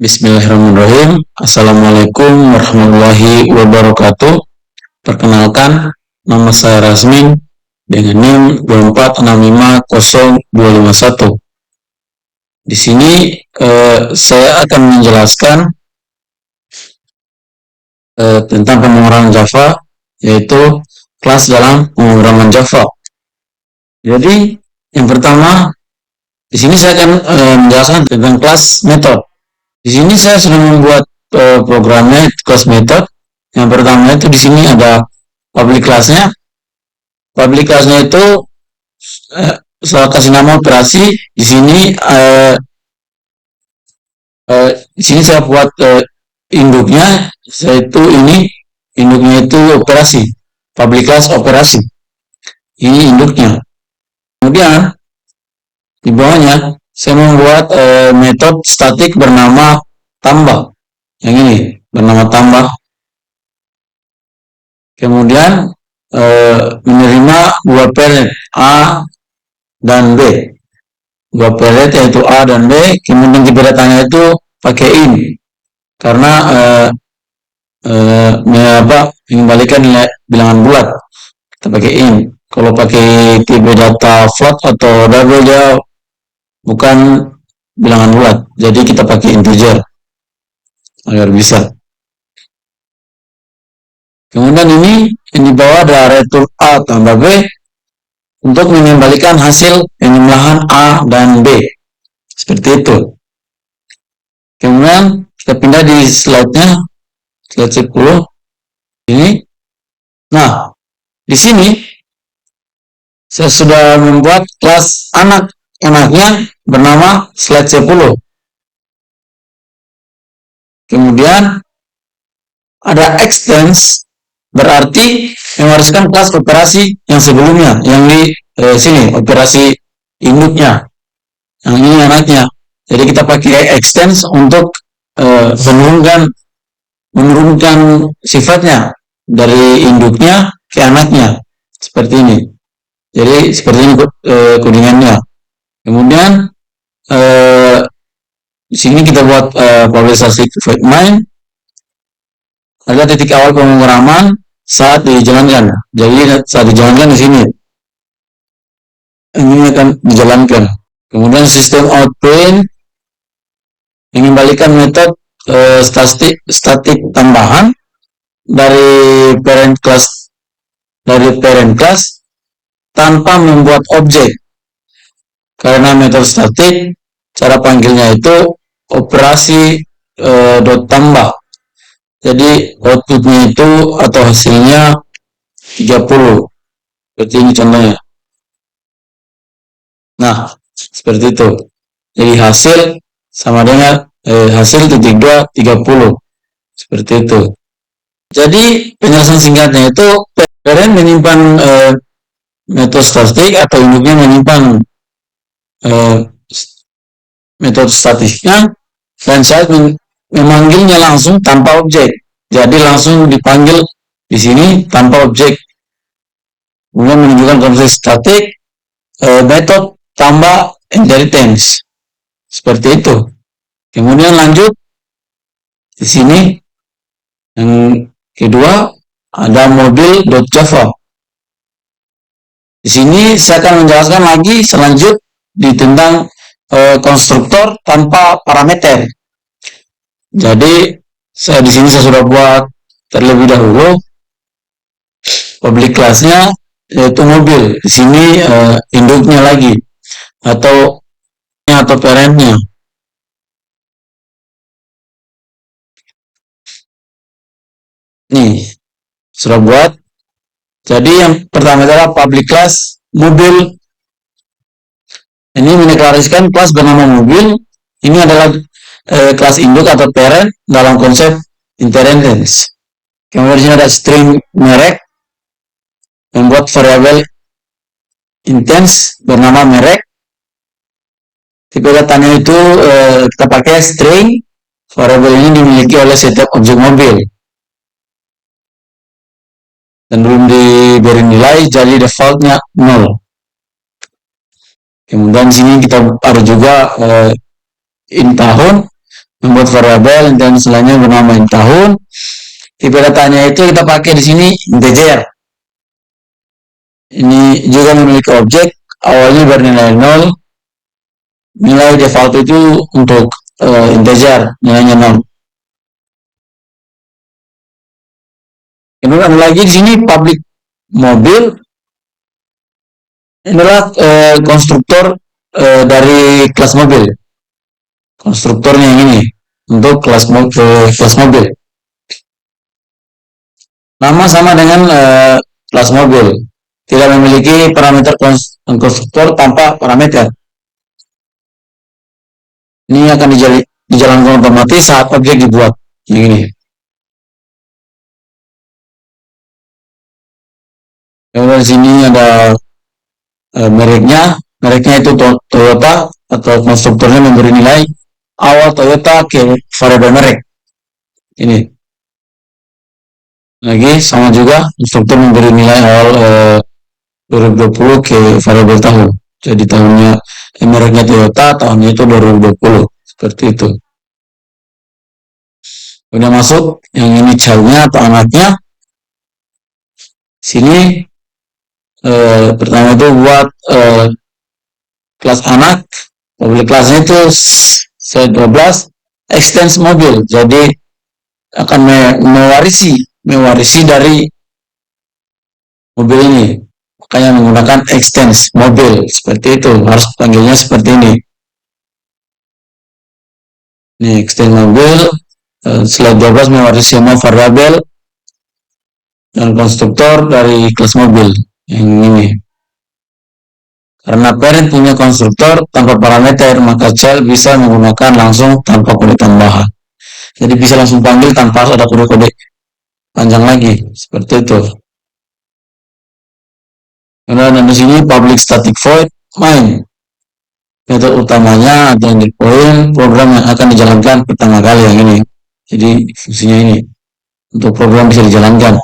Bismillahirrahmanirrahim. Assalamualaikum warahmatullahi wabarakatuh. Perkenalkan, nama saya Rasmin dengan NIM 2465051. Di sini saya akan menjelaskan tentang pemrograman Java, yaitu kelas dalam pemrograman Java. Jadi, yang pertama, di sini saya akan menjelaskan tentang kelas method. Di sini saya sudah membuat programnya kelas method. Yang pertama itu di sini ada public class-nya. Public class-nya itu saya kasih nama operasi. Di sini saya buat induknya, yaitu ini induknya itu operasi. Public class operasi. Ini induknya. Kemudian di bawahnya saya membuat metode statik bernama tambah. Yang ini bernama tambah. Kemudian menerima dua parent A dan B. Dua parent yaitu A dan B. Kemudian tipe datanya itu pakai in. Karena mengembalikan nilai bilangan bulat. Kita pakai in. Kalau pakai tipe data float atau double dia bukan bilangan bulat, jadi kita pakai integer agar bisa. Kemudian ini yang di bawah ada return A tambah B untuk mengembalikan hasil penjumlahan A dan B, seperti itu. Kemudian kita pindah di slide-nya, slide 10 ini. Nah, di sini saya sudah membuat kelas anaknya bernama slide 10. Kemudian ada extends, berarti mewariskan kelas operasi yang sebelumnya, yang di sini operasi induknya, yang ini anaknya. Jadi kita pakai extends untuk menurunkan sifatnya dari induknya ke anaknya, seperti ini. Jadi seperti ini codingannya. Kemudian di sini kita buat publisasi void main. Ada titik awal pemrograman saat dijalankan. Jadi saat dijalankan di sini, ini akan dijalankan. Kemudian sistem out print mengembalikan metode statik tambahan dari parent class tanpa membuat objek. Karena metode statik, cara panggilnya itu operasi dot tambah. Jadi outputnya itu atau hasilnya 30. Seperti ini contohnya. Nah, seperti itu. Jadi hasil sama dengan hasil titik 2 30. Seperti itu. Jadi penjelasan singkatnya itu parent menyimpan metode statik atau induknya menyimpan metode statiknya, dan saat memanggilnya langsung tanpa objek. Jadi langsung dipanggil di sini tanpa objek. Kemudian menunjukkan konsep statik, metode tambah inheritance. Seperti itu. Kemudian lanjut di sini yang kedua ada module.java. Di sini saya akan menjelaskan lagi selanjut tentang konstruktor tanpa parameter. Jadi saya di sini saya sudah buat terlebih dahulu public class-nya, yaitu mobil. Di sini induknya lagi atau parent-nya. Nih sudah buat. Jadi yang pertama adalah public class mobil. Ini mendeklarasikan kelas bernama mobil. Ini adalah kelas induk atau parent dalam konsep inheritance. Kemudian di sini ada string merek, membuat variabel intens bernama merek. Tipe datanya itu kita pakai string. Variabel ini dimiliki oleh setiap objek mobil dan belum diberi nilai, jadi defaultnya 0. Kemudian di sini kita ada juga in tahun, membuat variabel dan selanjutnya bernama tahun. Tipe datanya itu kita pakai di sini integer. Ini juga memiliki objek, awalnya bernilai 0, nilai default itu untuk integer, nilainya 0. Kemudian lagi di sini public mobil inilah konstruktor dari kelas mobil. Konstruktornya yang ini untuk kelas mobil. Nama sama dengan kelas mobil. Tidak memiliki parameter konstruktor tanpa parameter. Ini akan dijalankan otomatis saat objek dibuat. Yang ini. Kemudian di sini ada mereknya itu Toyota, atau konstruktornya memberi nilai awal Toyota ke variabel merek. Ini lagi sama juga, konstruktor memberi nilai awal 2020 ke variabel tahun. Jadi tahunnya mereknya Toyota, tahunnya itu 2020, seperti itu. Udah masuk yang ini childnya atau anaknya. Sini pertama itu buat kelas anak, mobil kelasnya itu C12 extends mobil, jadi akan mewarisi dari mobil ini, makanya menggunakan extends mobil, seperti itu, harus panggilnya seperti ini. Ini extend mobil, slide 12 mewarisi semua variabel dan konstruktor dari kelas mobil yang ini. Karena parent punya konstruktor tanpa parameter, maka child bisa menggunakan langsung tanpa kode tambahan. Jadi bisa langsung panggil tanpa ada kode-kode panjang lagi, seperti itu. Kemudian di sini public static void main. Metode utamanya atau endpoint program yang akan dijalankan pertama kali yang ini. Jadi fungsinya ini untuk program bisa dijalankan.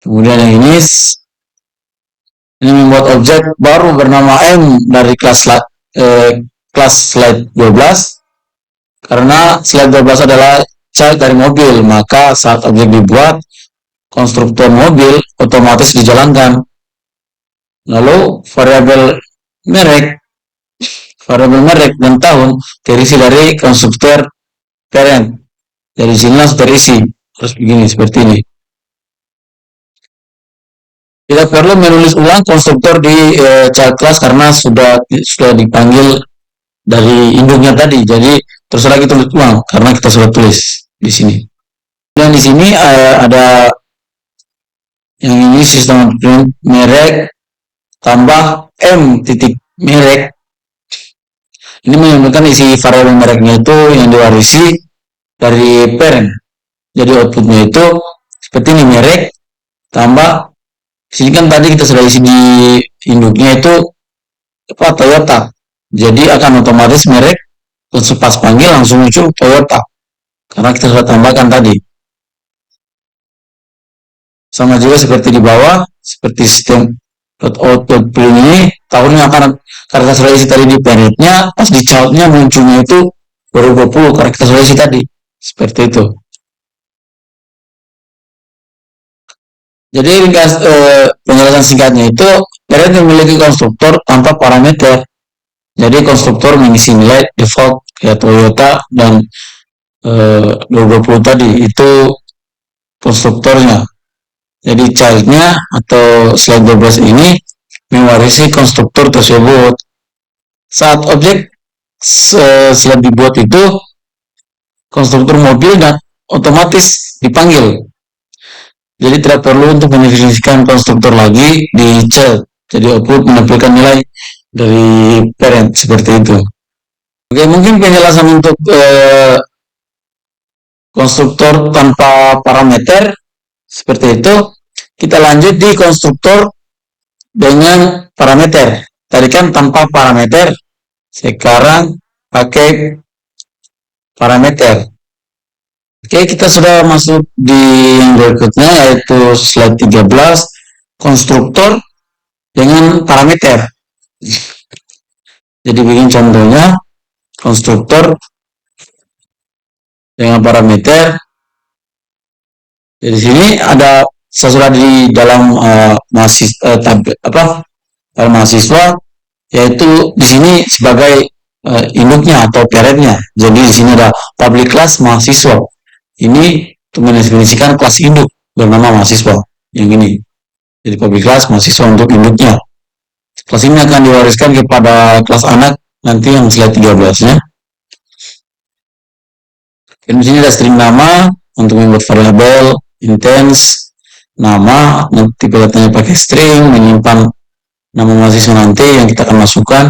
Kemudian yang ini membuat objek baru bernama M dari kelas slide 12, karena slide 12 adalah child dari mobil, maka saat objek dibuat, konstruktor mobil otomatis dijalankan. Lalu variabel merek dan tahun terisi dari konstruktor parent. Dari sini langsung terisi, terus begini seperti ini. Tidak perlu menulis ulang konstruktor di child class karena sudah dipanggil dari induknya tadi. Jadi terus lagi tulis ulang karena kita sudah tulis di sini. Dan di sini ada yang ini sistem merek tambah M titik merek. Ini menunjukkan isi variabel mereknya itu yang diwarisi dari parent. Jadi outputnya itu seperti ini, merek tambah sini kan tadi kita sudah isi di induknya itu Toyota, jadi akan otomatis merek pas panggil langsung muncul Toyota karena kita sudah tambahkan tadi. Sama juga seperti di bawah, seperti sistem output ini tahunnya akan karena kita sudah isi tadi di parentnya, pas di childnya munculnya itu 2020 karena kita sudah isi tadi, seperti itu. Jadi ringkas penjelasan singkatnya itu, parent memiliki konstruktor tanpa parameter. Jadi konstruktor mengisi nilai default kayak Toyota dan 2020 tadi, itu konstruktornya. Jadi childnya atau slide 12 ini mewarisi konstruktor tersebut. Saat objek slide dibuat itu, konstruktor mobil dan otomatis dipanggil. Jadi tidak perlu untuk mendefinisikan konstruktor lagi di child. Jadi output menampilkan nilai dari parent seperti itu. Oke, mungkin penjelasan untuk konstruktor tanpa parameter seperti itu. Kita lanjut di konstruktor dengan parameter. Tadi kan tanpa parameter, sekarang pakai parameter. Oke, kita sudah masuk di yang berikutnya, yaitu slide 13, konstruktor dengan parameter. Jadi bikin contohnya, konstruktor dengan parameter. Jadi sini ada sesudah di dalam mahasiswa, yaitu di sini sebagai induknya atau parentnya. Jadi di sini ada public class mahasiswa. Ini untuk mendefinisikan kelas induk bernama mahasiswa. Yang ini. Jadi public class mahasiswa untuk induknya. Kelas ini akan diwariskan kepada kelas anak nanti yang slide 13-nya. Dan di sini ada string nama untuk membuat variabel, intense, nama, nanti datanya pakai string, menyimpan nama mahasiswa nanti yang kita akan masukkan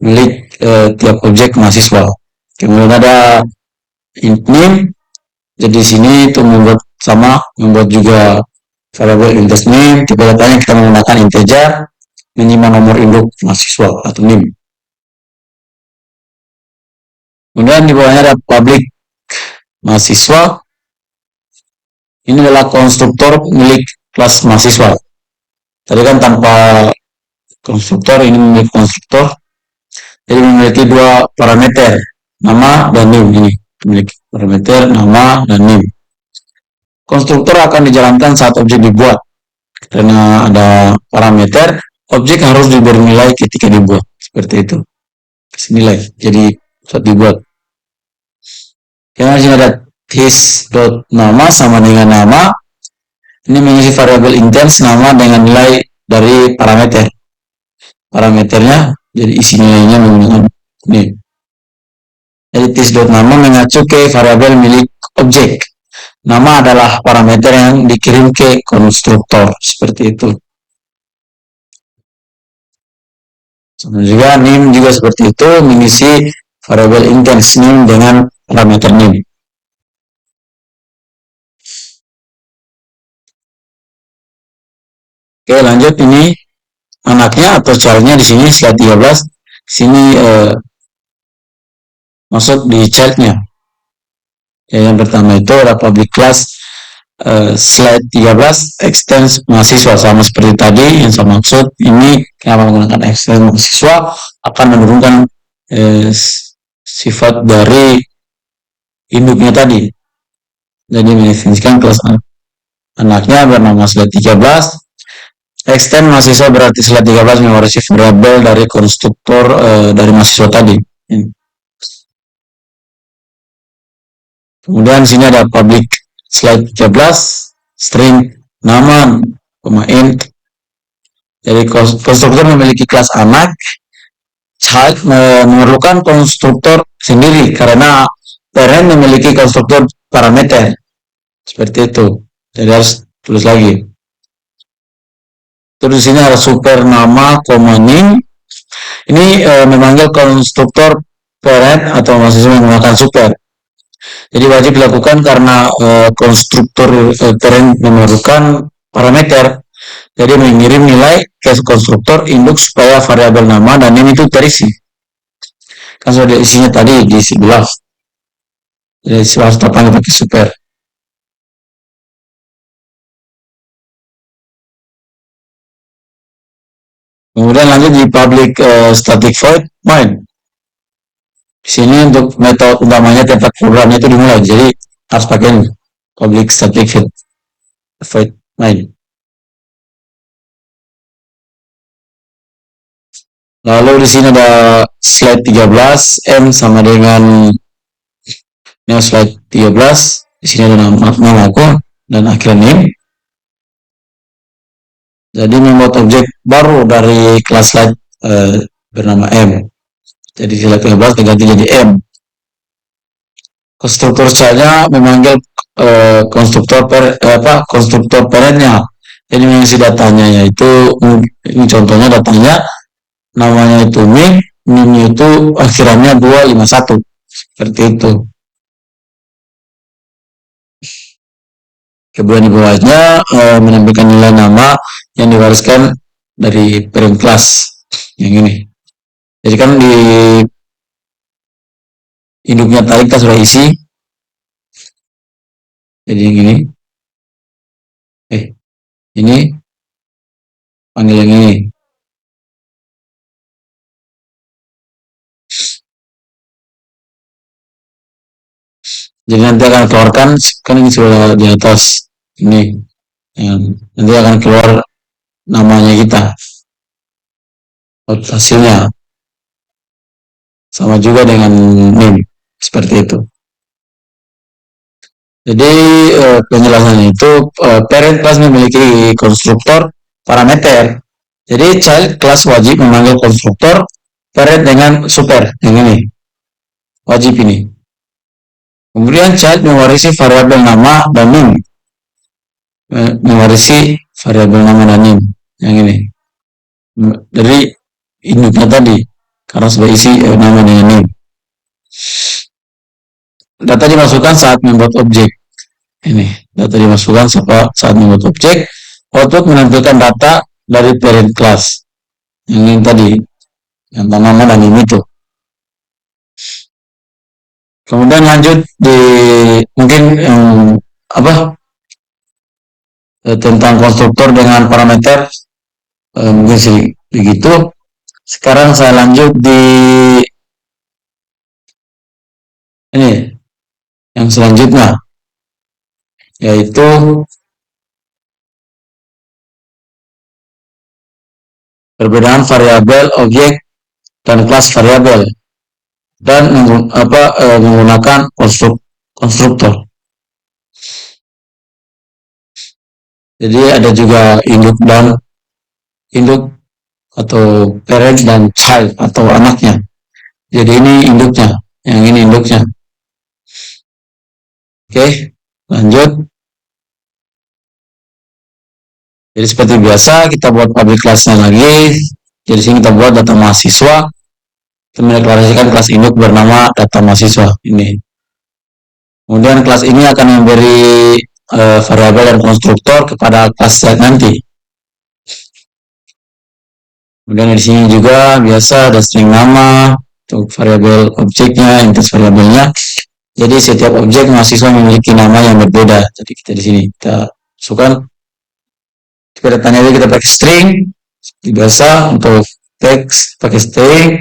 milik tiap objek mahasiswa. Kemudian ada int name, jadi di sini itu membuat juga variabel intense name, tipe datanya kita menggunakan integer, menyimpan nomor induk mahasiswa atau name. Kemudian di bawahnya ada public mahasiswa. Ini adalah konstruktor milik kelas mahasiswa. Tadi kan tanpa konstruktor, ini milik konstruktor. Jadi memiliki dua parameter, nama dan name. Ini memiliki parameter nama dan name. Konstruktor akan dijalankan saat objek dibuat. Karena ada parameter, objek harus diberi nilai ketika dibuat. Seperti itu. Kasih nilai. Jadi saat dibuat. Yang sini ada his.nama sama dengan nama. Ini mengisi variabel intense nama dengan nilai dari parameter. Parameternya, jadi isi nilainya menggunakan ini. Jadi tis.nama mengacu ke variabel milik objek. Nama adalah parameter yang dikirim ke konstruktor. Seperti itu. Sama juga name juga seperti itu, mengisi variabel intense name dengan parameter name. Oke, lanjut ini anaknya atau childnya di sini slide 13. Sini masuk di childnya. Yang pertama itu ada public class slide 13 extends mahasiswa, sama seperti tadi yang saya maksud. Ini kenapa menggunakan extend mahasiswa akan menurunkan sifat dari induknya tadi. Jadi mendefinisikan kelas anaknya bernama slide 13. Extend mahasiswa berarti slide 13 mewarisi variabel dari konstruktor dari mahasiswa tadi. Kemudian sini ada public slide 13 string nama, int. Jadi konstruktor memiliki kelas anak. Child memerlukan konstruktor sendiri karena parent memiliki konstruktor parameter. Seperti itu. Jadi harus tulis lagi. Terus di sini ada super nama, name. Ini memanggil konstruktor parent atau mahasiswa menggunakan super. Jadi wajib dilakukan karena konstruktor parent memerlukan parameter. Jadi mengirim nilai ke konstruktor induk supaya variabel nama dan name itu terisi. Kan sudah isinya tadi di sebelah. Jadi harus terpanggil pakai super. Kemudian lanjut di public static void main. Di sini untuk metode utamanya tempat programnya itu dimulai. Jadi harus pakai public static void main. Lalu di sini ada slide 13 M sama dengan ini slide 13. Di sini ada nama aku dan akhir name. Jadi membuat objek baru dari kelas slide bernama M. Jadi slide 13 diganti jadi M. Konstruktor childnya memanggil konstruktor parentnya. Ini mengisi datanya, yaitu ini contohnya datanya namanya itu name itu akhirannya 251 seperti itu. Kemudian di bawahnya menampilkan nilai nama yang diwariskan dari parent class yang ini. Jadi kan di induknya tadi kita sudah isi. Jadi yang ini. Ini panggil yang ini. Jadi nanti akan keluarkan, kan ini sudah di atas ini, ya, nanti akan keluar namanya kita, hasilnya sama juga dengan NIM, seperti itu. Jadi penjelasannya itu parent class memiliki konstruktor parameter. Jadi child class wajib memanggil konstruktor parent dengan super yang ini, wajib ini. Kemudian child mewarisi variabel nama dan NIM, mewarisi variabel nama dan NIM yang ini dari induknya tadi karena sudah isi nama dengan NIM. Data dimasukkan saat membuat objek. Ini data dimasukkan saat membuat objek. Output menampilkan data dari parent class yang ini tadi, yang nama dan NIM itu. Kemudian lanjut di mungkin tentang konstruktor dengan parameter mungkin sih begitu. Sekarang saya lanjut di ini yang selanjutnya, yaitu perbedaan variabel, objek, dan kelas variabel dan menggunakan konstruktor. Jadi ada juga induk atau parent dan child atau anaknya. Jadi ini induknya, yang ini induknya. Oke, lanjut. Jadi seperti biasa kita buat public class-nya lagi. Jadi sini kita buat data mahasiswa. Kita mendeklarasikan kelas induk bernama data mahasiswa ini. Kemudian kelas ini akan memberi variabel dan konstruktor kepada kelas nanti. Kemudian di sini juga biasa ada string nama untuk variabel objeknya, index variabelnya. Jadi setiap objek mahasiswa memiliki nama yang berbeda. Jadi kita di sini kita masukkan. Jika datanya itu kita pakai string, seperti biasa untuk teks pakai string.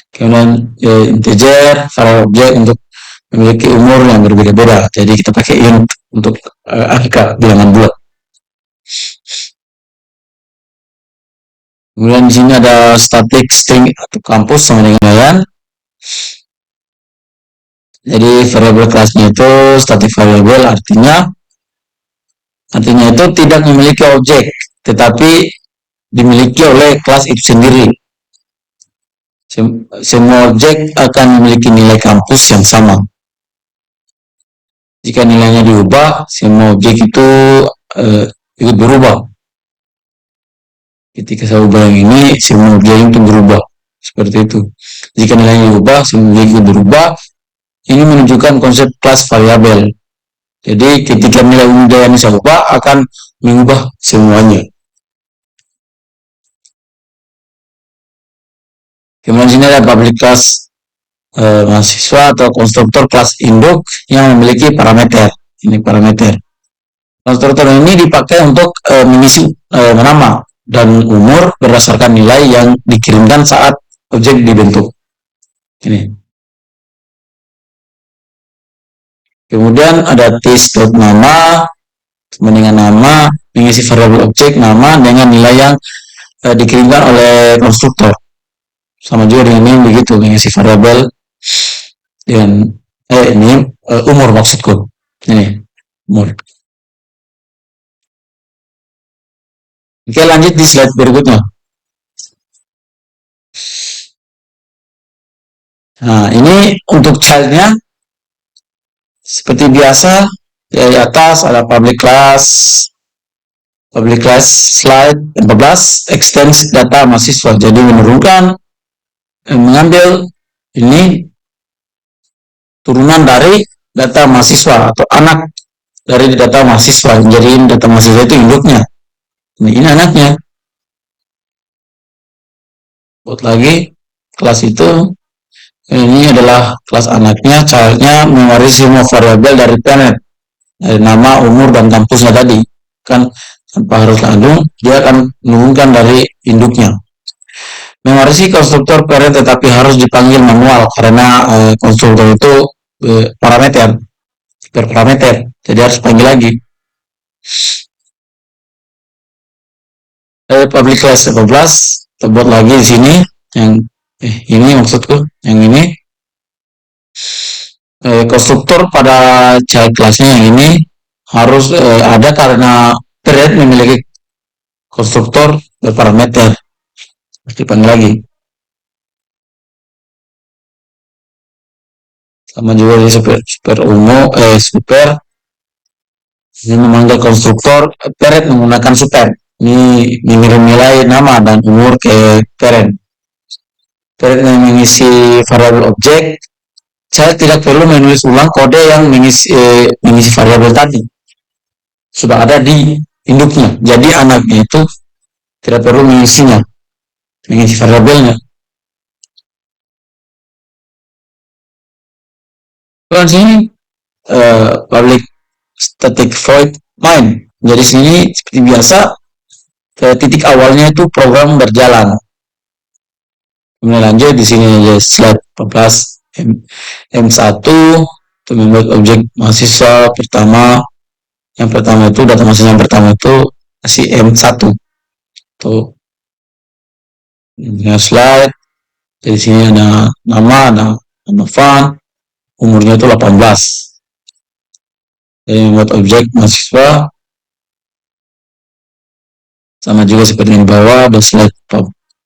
Kemudian integer, variabel objek untuk memiliki umur yang berbeda-beda. Jadi kita pakai int untuk angka bilangan bulat. Kemudian di sini ada static string atau kampus sama dengan layan. Jadi variabel kelasnya itu static variable, artinya itu tidak memiliki objek, tetapi dimiliki oleh kelas itu sendiri. Semua objek akan memiliki nilai kampus yang sama. Jika nilainya diubah, semua objek itu ikut berubah. Ketika saya ubah yang ini, semua objek itu berubah. Seperti itu. Jika nilainya diubah, semua objek itu berubah. Ini menunjukkan konsep kelas variabel. Jadi ketika nilai umum yang bisa ubah akan mengubah semuanya. Kemudian sini ada public class mahasiswa atau konstruktor kelas induk yang memiliki parameter. Ini parameter. Konstruktor ini dipakai untuk mengisi nama dan umur berdasarkan nilai yang dikirimkan saat objek dibentuk. Ini. Kemudian ada tis.nama, dengan nama, mengisi variabel objek nama dengan nilai yang dikirimkan oleh konstruktor. Sama juga dengan ini begitu, mengisi variabel dan ini umur maksudku. Ini umur. Oke, lanjut di slide berikutnya. Nah, ini untuk childnya seperti biasa, di atas ada public class slide 14 extends data mahasiswa. Jadi menurunkan mengambil ini turunan dari data mahasiswa atau anak dari data mahasiswa. Jadi ini data mahasiswa itu induknya. Ini anaknya. Buat lagi kelas itu. Ini adalah kelas anaknya, childnya mewarisi semua variabel dari parent, dari nama, umur, dan kampusnya tadi. Kan tanpa harus langsung, dia akan menurunkan dari induknya. Mewarisi konstruktor parent tetapi harus dipanggil manual karena konstruktor itu parameter. berparameter. Jadi harus panggil lagi. Public class 18, kita buat lagi di sini yang ini maksudku, yang ini konstruktor pada child classnya yang ini harus ada karena thread memiliki konstruktor berparameter. Dipanggil lagi. Sama juga di super umum super ini memanggil konstruktor parent menggunakan super. Ini mengirim nilai nama dan umur ke parent. Parent yang mengisi variabel objek, saya tidak perlu menulis ulang kode yang mengisi variabel tadi. Sudah ada di induknya. Jadi anaknya itu tidak perlu mengisinya, mengisi variabelnya. Kalau sini public static void main. Jadi sini seperti biasa titik awalnya itu program berjalan. Kemudian lanjut di sini aja slide 14 M1 untuk membuat objek mahasiswa pertama. Yang pertama itu data mahasiswa yang pertama itu masih M1. Tuh. Ini slide. Jadi sini ada nama Van, umurnya itu 18. Jadi membuat objek mahasiswa sama juga seperti yang di bawah, ada slide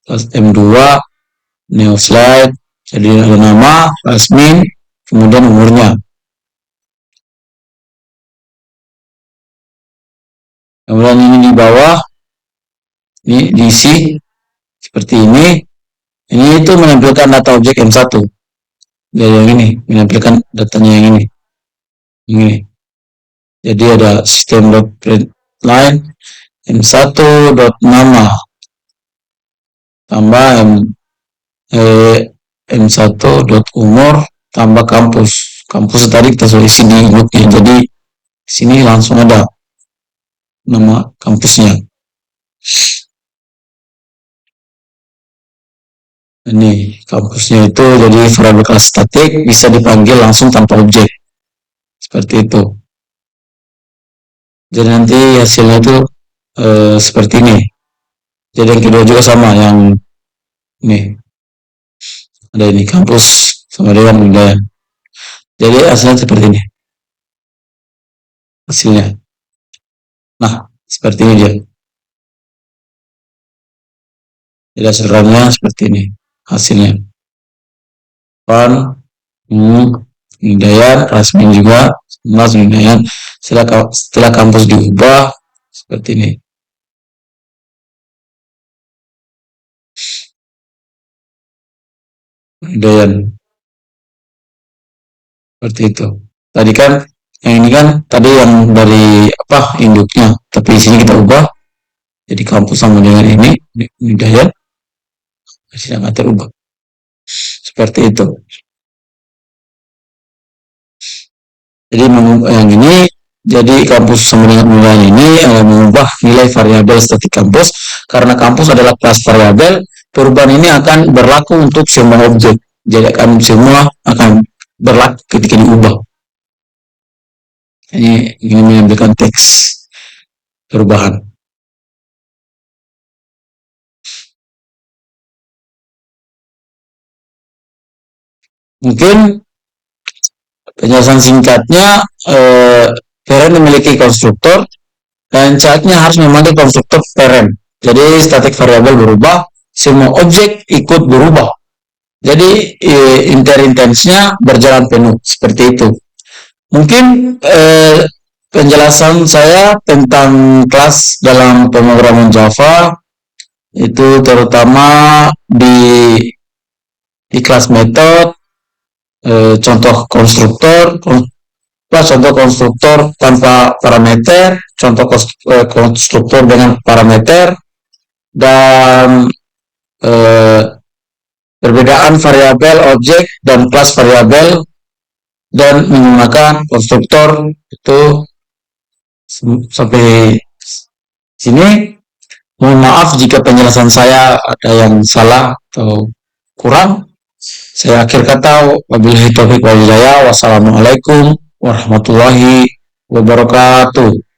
M2, neo slide, jadi ada nama, Rasmin, kemudian umurnya. Kemudian ini di bawah, ini diisi seperti ini. Ini itu menampilkan data objek M1. Jadi yang ini menampilkan datanya yang ini. Ini. Jadi ada system.println M1 nama tambah M1 umur tambah kampus. Kampus tadi kita sudah isi di inputnya. Jadi sini langsung ada nama kampusnya. Ini kampusnya itu jadi variabel kelas statik bisa dipanggil langsung tanpa objek. Seperti itu. Jadi nanti hasilnya itu seperti ini. Jadi yang kedua juga sama, yang ini ada ini kampus sama dengan budaya. Jadi hasilnya seperti ini. Hasilnya. Nah, seperti ini dia. Jadi hasilnya seperti ini. Hasilnya. Pan, Hidayat, Rasmin juga, Mas Hidayat. Setelah kampus diubah seperti ini. Hidayat. Seperti itu. Tadi kan yang ini kan tadi yang dari apa induknya, tapi di sini kita ubah jadi kampus sama dengan ini Hidayat. Hasilnya nggak terubah. Seperti itu. Jadi yang ini jadi kampus sama dengan nilai ini mengubah nilai variabel statik kampus karena kampus adalah kelas variabel. Perubahan ini akan berlaku untuk semua objek. Jadi semua akan berlaku ketika diubah. Ini mengambilkan teks perubahan. Mungkin penjelasan singkatnya, parent memiliki konstruktor dan childnya harus memanggil konstruktor parent. Jadi statik variabel berubah, semua objek ikut berubah. Jadi inter-intensnya berjalan penuh seperti itu. Mungkin penjelasan saya tentang kelas dalam pemrograman Java itu terutama di kelas method, contoh konstruktor tanpa parameter, contoh konstruktor dengan parameter, dan perbedaan variabel objek dan kelas variabel dan menggunakan konstruktor itu sampai sini. Mohon maaf jika penjelasan saya ada yang salah atau kurang. Saya akhir kata, wabillahi taufiq wal hidayah. Wassalamualaikum warahmatullahi wabarakatuh.